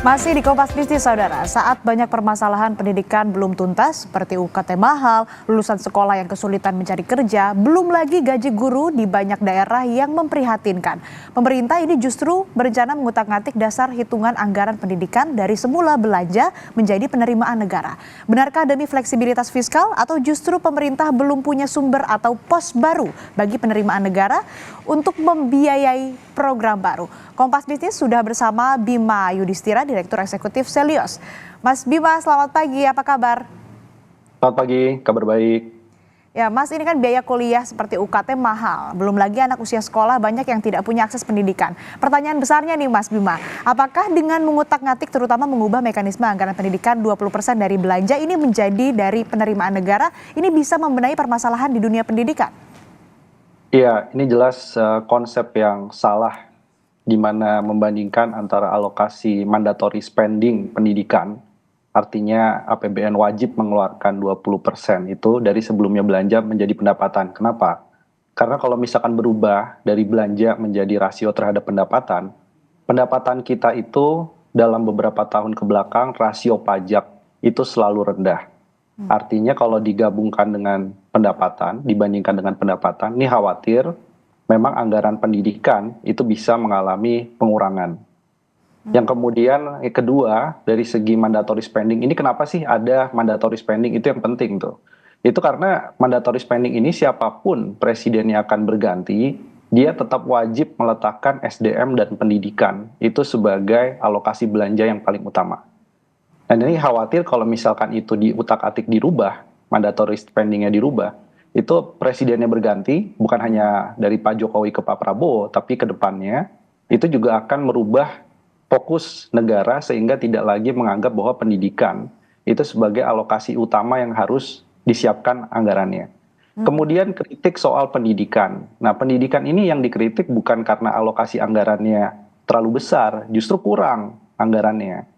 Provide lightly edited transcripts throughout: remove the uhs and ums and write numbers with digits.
Masih di Kompas Bisnis, Saudara. Saat banyak permasalahan pendidikan belum tuntas, seperti UKT mahal, lulusan sekolah yang kesulitan mencari kerja, belum lagi gaji guru di banyak daerah yang memprihatinkan. Pemerintah ini justru berencana mengutak-ngatik dasar hitungan anggaran pendidikan dari semula belanja menjadi penerimaan negara. Benarkah demi fleksibilitas fiskal atau justru pemerintah belum punya sumber atau pos baru bagi penerimaan negara untuk membiayai program baru? Kompas Bisnis sudah bersama Bima Yudhistira, Direktur Eksekutif Selios. Mas Bima, selamat pagi, apa kabar? Selamat pagi, kabar baik. Ya Mas, ini kan biaya kuliah seperti UKT mahal. Belum lagi anak usia sekolah banyak yang tidak punya akses pendidikan. Pertanyaan besarnya nih Mas Bima, apakah dengan mengutak-ngatik terutama mengubah mekanisme anggaran pendidikan 20% dari belanja ini menjadi dari penerimaan negara, ini bisa membenahi permasalahan di dunia pendidikan? Iya, ini jelas konsep yang salah di mana membandingkan antara alokasi mandatory spending pendidikan, artinya APBN wajib mengeluarkan 20% itu dari sebelumnya belanja menjadi pendapatan. Kenapa? Karena kalau misalkan berubah dari belanja menjadi rasio terhadap pendapatan, pendapatan kita itu dalam beberapa tahun ke belakang rasio pajak itu selalu rendah. Artinya kalau digabungkan dengan pendapatan, dibandingkan dengan pendapatan, ini khawatir memang anggaran pendidikan itu bisa mengalami pengurangan. Yang kemudian kedua, dari segi mandatory spending, ini kenapa sih ada mandatory spending, itu yang penting tuh. Itu karena mandatory spending ini siapapun presidennya akan berganti, dia tetap wajib meletakkan SDM dan pendidikan itu sebagai alokasi belanja yang paling utama. Dan ini khawatir kalau misalkan itu diutak-atik dirubah, mandatory spending-nya dirubah, itu presidennya berganti, bukan hanya dari Pak Jokowi ke Pak Prabowo, tapi ke depannya itu juga akan merubah fokus negara sehingga tidak lagi menganggap bahwa pendidikan itu sebagai alokasi utama yang harus disiapkan anggarannya. Kemudian kritik soal pendidikan. Nah, pendidikan ini yang dikritik bukan karena alokasi anggarannya terlalu besar, justru kurang anggarannya.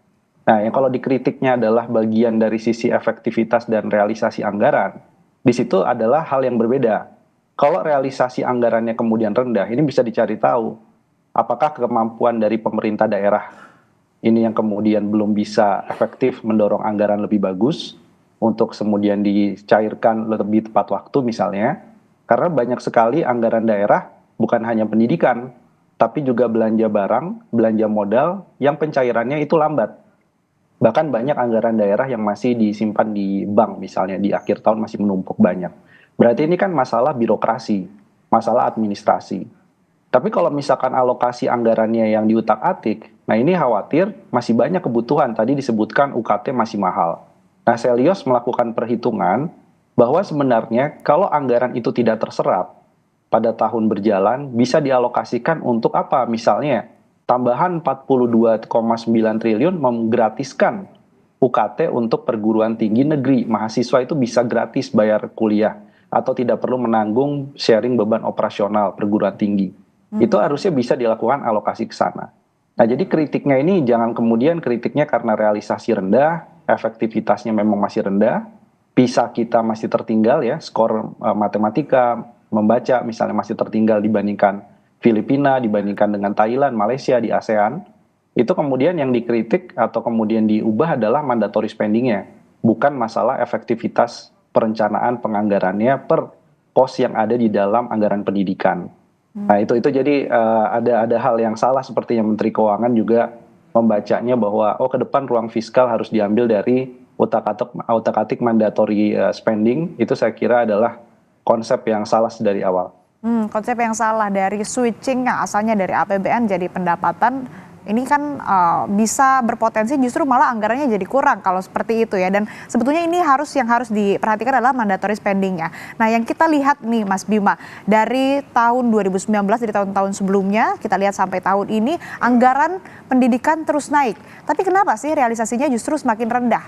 Nah, yang kalau dikritiknya adalah bagian dari sisi efektivitas dan realisasi anggaran, di situ adalah hal yang berbeda. Kalau realisasi anggarannya kemudian rendah, ini bisa dicari tahu apakah kemampuan dari pemerintah daerah ini yang kemudian belum bisa efektif mendorong anggaran lebih bagus untuk kemudian dicairkan lebih tepat waktu misalnya, karena banyak sekali anggaran daerah bukan hanya pendidikan, tapi juga belanja barang, belanja modal yang pencairannya itu lambat. Bahkan banyak anggaran daerah yang masih disimpan di bank misalnya di akhir tahun masih menumpuk banyak. Berarti ini kan masalah birokrasi, masalah administrasi. Tapi kalau misalkan alokasi anggarannya yang diutak-atik, nah ini khawatir masih banyak kebutuhan. Tadi disebutkan UKT masih mahal. Nah, Selios melakukan perhitungan bahwa sebenarnya kalau anggaran itu tidak terserap pada tahun berjalan bisa dialokasikan untuk apa? Misalnya tambahan 42,9 triliun menggratiskan UKT untuk perguruan tinggi negeri. Mahasiswa itu bisa gratis bayar kuliah atau tidak perlu menanggung sharing beban operasional perguruan tinggi. Itu harusnya bisa dilakukan alokasi ke sana. Nah, jadi kritiknya ini jangan kemudian kritiknya karena realisasi rendah, efektivitasnya memang masih rendah, PISA kita masih tertinggal ya, skor matematika, membaca misalnya masih tertinggal dibandingkan Filipina, dibandingkan dengan Thailand, Malaysia di ASEAN, itu kemudian yang dikritik atau kemudian diubah adalah mandatory spending-nya, bukan masalah efektivitas perencanaan penganggarannya per pos yang ada di dalam anggaran pendidikan. Nah, itu jadi ada hal yang salah sepertinya Menteri Keuangan juga membacanya bahwa ke depan ruang fiskal harus diambil dari utak-atik mandatory spending, itu saya kira adalah konsep yang salah dari awal. Konsep yang salah dari switching yang asalnya dari APBN jadi pendapatan, ini kan bisa berpotensi justru malah anggarannya jadi kurang kalau seperti itu ya. Dan sebetulnya ini yang harus diperhatikan adalah mandatory spending-nya. Nah, yang kita lihat nih Mas Bima, dari tahun 2019, dari tahun-tahun sebelumnya, kita lihat sampai tahun ini, anggaran pendidikan terus naik. Tapi kenapa sih realisasinya justru semakin rendah?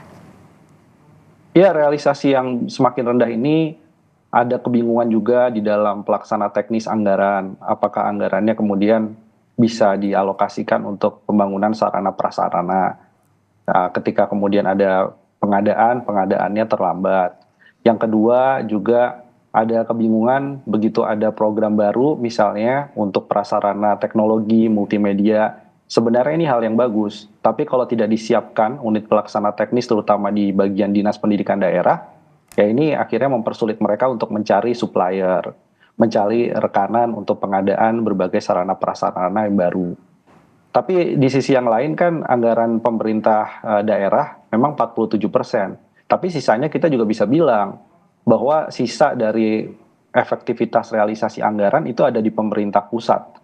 Ya, realisasi yang semakin rendah ini ada kebingungan juga di dalam pelaksana teknis anggaran. Apakah anggarannya kemudian bisa dialokasikan untuk pembangunan sarana prasarana. Nah, ketika kemudian ada pengadaannya terlambat. Yang kedua juga ada kebingungan begitu ada program baru misalnya untuk prasarana teknologi multimedia Sebenarnya ini hal yang bagus, tapi kalau tidak disiapkan unit pelaksana teknis terutama di bagian dinas pendidikan daerah, ya ini akhirnya mempersulit mereka untuk mencari supplier, mencari rekanan untuk pengadaan berbagai sarana prasarana yang baru. Tapi di sisi yang lain kan anggaran pemerintah daerah memang 47%. Tapi sisanya kita juga bisa bilang bahwa sisa dari efektivitas realisasi anggaran itu ada di pemerintah pusat.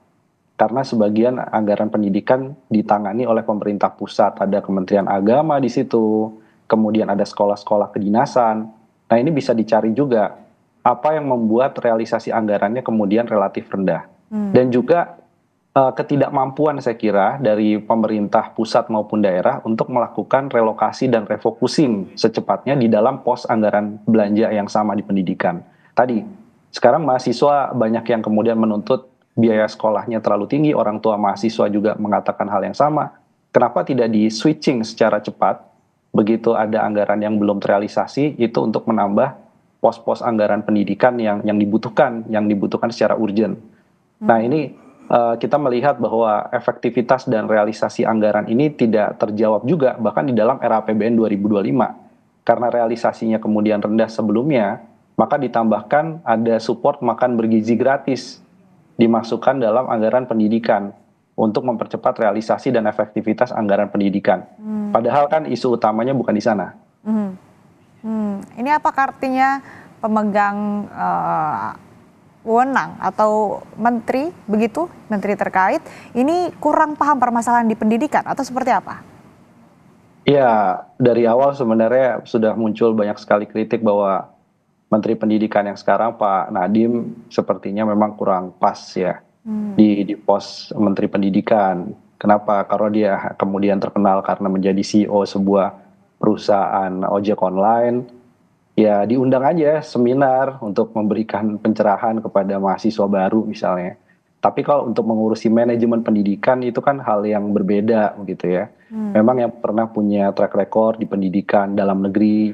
Karena sebagian anggaran pendidikan ditangani oleh pemerintah pusat, ada Kementerian Agama di situ, kemudian ada sekolah-sekolah kedinasan. Nah, ini bisa dicari juga apa yang membuat realisasi anggarannya kemudian relatif rendah. Dan juga ketidakmampuan saya kira dari pemerintah pusat maupun daerah untuk melakukan relokasi dan refocusing secepatnya di dalam pos anggaran belanja yang sama di pendidikan. Tadi, sekarang mahasiswa banyak yang kemudian menuntut biaya sekolahnya terlalu tinggi, orang tua mahasiswa juga mengatakan hal yang sama. Kenapa tidak di switching secara cepat, begitu ada anggaran yang belum terrealisasi, itu untuk menambah pos-pos anggaran pendidikan yang dibutuhkan secara urgent. Nah, ini kita melihat bahwa efektivitas dan realisasi anggaran ini tidak terjawab juga bahkan di dalam era APBN 2025. Karena realisasinya kemudian rendah sebelumnya, maka ditambahkan ada support makan bergizi gratis dimasukkan dalam anggaran pendidikan untuk mempercepat realisasi dan efektivitas anggaran pendidikan. Padahal kan isu utamanya bukan di sana. Ini apa artinya pemegang wewenang atau menteri begitu, menteri terkait ini kurang paham permasalahan di pendidikan atau seperti apa? Ya, dari awal sebenarnya sudah muncul banyak sekali kritik bahwa Menteri Pendidikan yang sekarang Pak Nadiem sepertinya memang kurang pas ya di pos Menteri Pendidikan. Kenapa? Karena dia kemudian terkenal karena menjadi CEO sebuah perusahaan ojek online. Ya diundang aja seminar untuk memberikan pencerahan kepada mahasiswa baru misalnya. Tapi kalau untuk mengurusi manajemen pendidikan itu kan hal yang berbeda gitu ya. Memang yang pernah punya track record di pendidikan dalam negeri,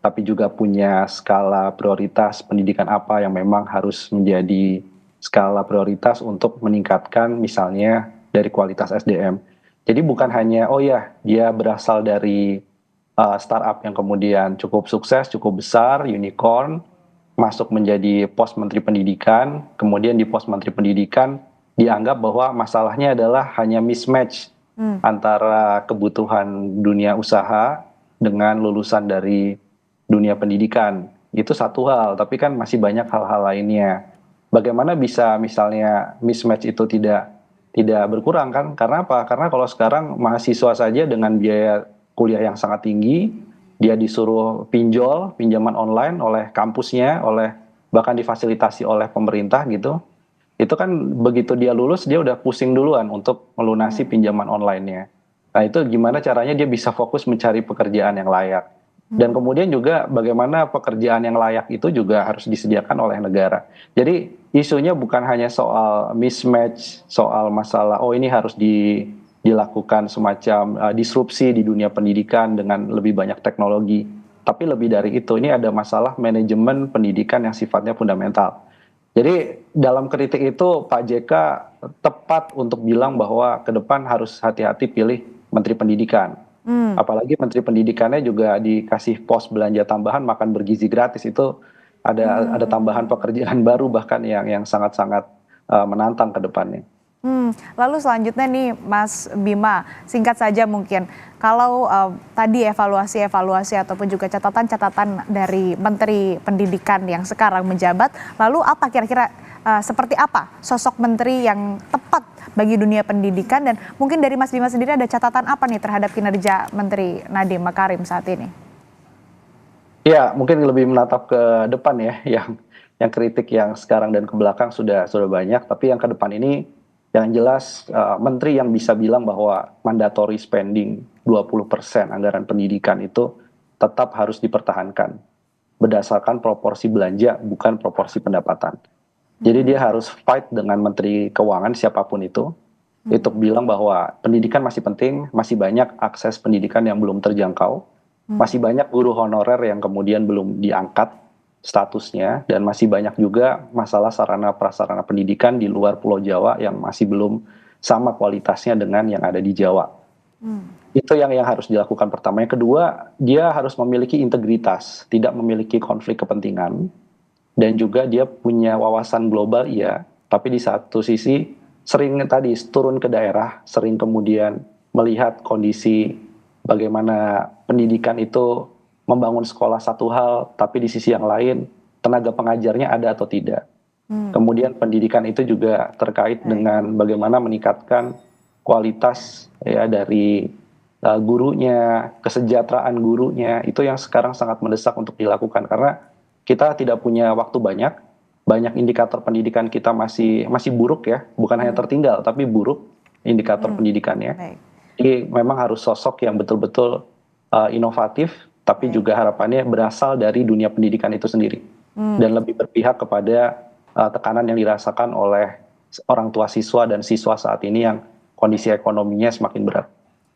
tapi juga punya skala prioritas pendidikan apa yang memang harus menjadi skala prioritas untuk meningkatkan misalnya dari kualitas SDM. Jadi bukan hanya oh ya dia berasal dari startup yang kemudian cukup sukses, cukup besar, unicorn, masuk menjadi pos Menteri Pendidikan, kemudian di pos Menteri Pendidikan dianggap bahwa masalahnya adalah hanya mismatch antara kebutuhan dunia usaha dengan lulusan dari dunia pendidikan. Itu satu hal, tapi kan masih banyak hal-hal lainnya. Bagaimana bisa misalnya mismatch itu tidak berkurang kan? Karena apa? Karena kalau sekarang mahasiswa saja dengan biaya kuliah yang sangat tinggi, dia disuruh pinjaman online oleh kampusnya, bahkan difasilitasi oleh pemerintah gitu. Itu kan begitu dia lulus, dia udah pusing duluan untuk melunasi pinjaman online-nya. Nah itu gimana caranya dia bisa fokus mencari pekerjaan yang layak. Dan kemudian juga bagaimana pekerjaan yang layak itu juga harus disediakan oleh negara. Jadi isunya bukan hanya soal mismatch, soal masalah oh ini harus dilakukan semacam disrupsi di dunia pendidikan dengan lebih banyak teknologi. Tapi lebih dari itu, ini ada masalah manajemen pendidikan yang sifatnya fundamental. Jadi dalam kritik itu Pak JK tepat untuk bilang bahwa ke depan harus hati-hati pilih Menteri Pendidikan. Apalagi Menteri Pendidikannya juga dikasih pos belanja tambahan makan bergizi gratis, itu ada tambahan pekerjaan baru bahkan yang sangat-sangat menantang ke depannya. Lalu selanjutnya nih Mas Bima, singkat saja mungkin kalau tadi evaluasi ataupun juga catatan-catatan dari Menteri Pendidikan yang sekarang menjabat, lalu apa kira-kira seperti apa sosok menteri yang tepat bagi dunia pendidikan, dan mungkin dari Mas Bima sendiri ada catatan apa nih terhadap kinerja Menteri Nadiem Makarim saat ini? Ya, mungkin lebih menatap ke depan ya, yang kritik yang sekarang dan ke belakang sudah banyak, tapi yang ke depan ini yang jelas menteri yang bisa bilang bahwa mandatory spending 20% anggaran pendidikan itu tetap harus dipertahankan berdasarkan proporsi belanja bukan proporsi pendapatan. Jadi dia harus fight dengan Menteri Keuangan siapapun itu untuk bilang bahwa pendidikan masih penting, masih banyak akses pendidikan yang belum terjangkau, masih banyak guru honorer yang kemudian belum diangkat statusnya, dan masih banyak juga masalah sarana prasarana pendidikan di luar Pulau Jawa yang masih belum sama kualitasnya dengan yang ada di Jawa. Itu yang harus dilakukan pertama. Yang kedua, dia harus memiliki integritas, tidak memiliki konflik kepentingan, dan juga dia punya wawasan global, iya, tapi di satu sisi sering tadi turun ke daerah, sering kemudian melihat kondisi bagaimana pendidikan itu membangun sekolah satu hal, tapi di sisi yang lain tenaga pengajarnya ada atau tidak. Kemudian pendidikan itu juga terkait dengan bagaimana meningkatkan kualitas ya dari gurunya, kesejahteraan gurunya, itu yang sekarang sangat mendesak untuk dilakukan karena kita tidak punya waktu banyak indikator pendidikan kita masih buruk ya, bukan hanya tertinggal tapi buruk indikator pendidikannya. Jadi memang harus sosok yang betul-betul inovatif, tapi juga harapannya berasal dari dunia pendidikan itu sendiri dan lebih berpihak kepada tekanan yang dirasakan oleh orang tua siswa dan siswa saat ini yang kondisi ekonominya semakin berat.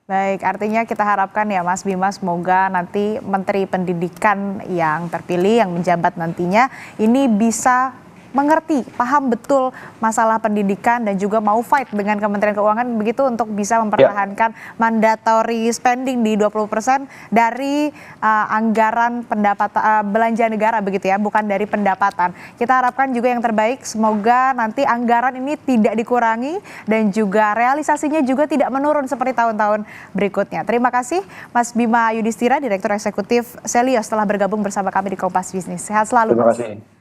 Baik, artinya kita harapkan ya Mas Bima, semoga nanti Menteri Pendidikan yang terpilih, yang menjabat nantinya, ini bisa mengerti, paham betul masalah pendidikan dan juga mau fight dengan Kementerian Keuangan begitu untuk bisa mempertahankan mandatory spending di 20% dari anggaran belanja negara begitu ya, bukan dari pendapatan. Kita harapkan juga yang terbaik, semoga nanti anggaran ini tidak dikurangi dan juga realisasinya juga tidak menurun seperti tahun-tahun berikutnya. Terima kasih Mas Bima Yudhistira, Direktur Eksekutif Selios telah bergabung bersama kami di Kompas Bisnis. Sehat selalu. Terima kasih.